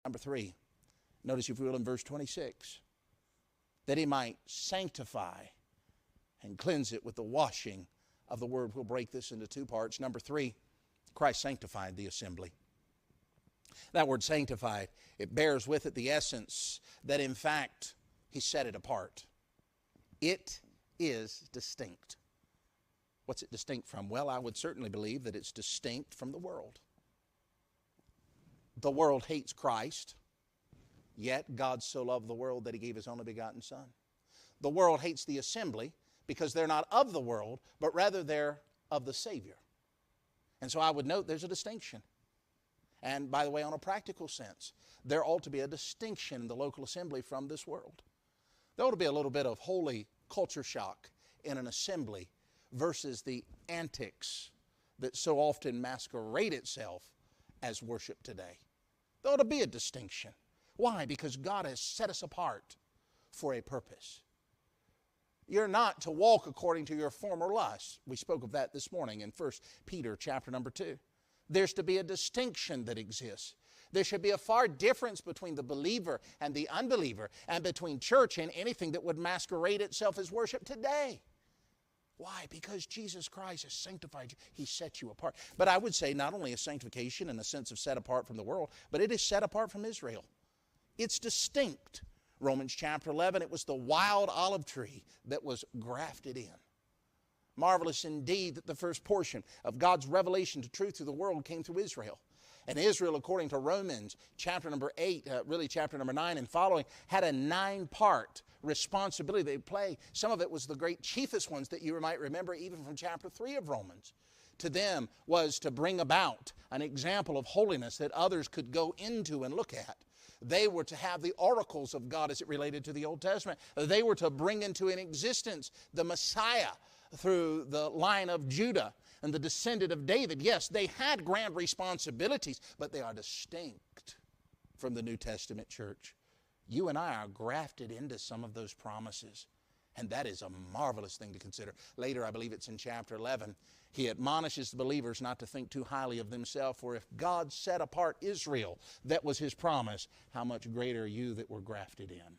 Number 3, notice if you will in verse 26, that he might sanctify and cleanse it with the washing of the word. We'll break this into 2 parts. Number 3, Christ sanctified the assembly. That word sanctified, it bears with it the essence that in fact he set it apart. It is distinct. What's it distinct from? Well, I would certainly believe that it's distinct from the world. The world hates Christ, yet God so loved the world that he gave his only begotten Son. The world hates the assembly because they're not of the world, but rather they're of the Savior. And so I would note there's a distinction. And by the way, on a practical sense, there ought to be a distinction in the local assembly from this world. There ought to be a little bit of holy culture shock in an assembly versus the antics that so often masquerade itself as worship today. There ought to be a distinction. Why? Because God has set us apart for a purpose. You're not to walk according to your former lusts. We spoke of that this morning in 1 Peter chapter number 2. There's to be a distinction that exists. There should be a far difference between the believer and the unbeliever, and between church and anything that would masquerade itself as worship today. Why? Because Jesus Christ has sanctified you. He set you apart. But I would say not only a sanctification in the sense of set apart from the world, but it is set apart from Israel. It's distinct. Romans chapter 11, it was the wild olive tree that was grafted in. Marvelous indeed that the first portion of God's revelation to truth through the world came through Israel. And Israel, according to Romans chapter number 8, really chapter number 9 and following, had a 9-part responsibility they play. Some of it was the great chiefest ones that you might remember even from chapter 3 of Romans. To them was to bring about an example of holiness that others could go into and look at. They were to have the oracles of God as it related to the Old Testament. They were to bring into an existence the Messiah through the line of Judah and the descendant of David. Yes, they had grand responsibilities, but they are distinct from the New Testament church. You and I are grafted into some of those promises, and that is a marvelous thing to consider. Later, I believe it's in chapter 11, he admonishes the believers not to think too highly of themselves, for if God set apart Israel, that was his promise, how much greater are you that were grafted in.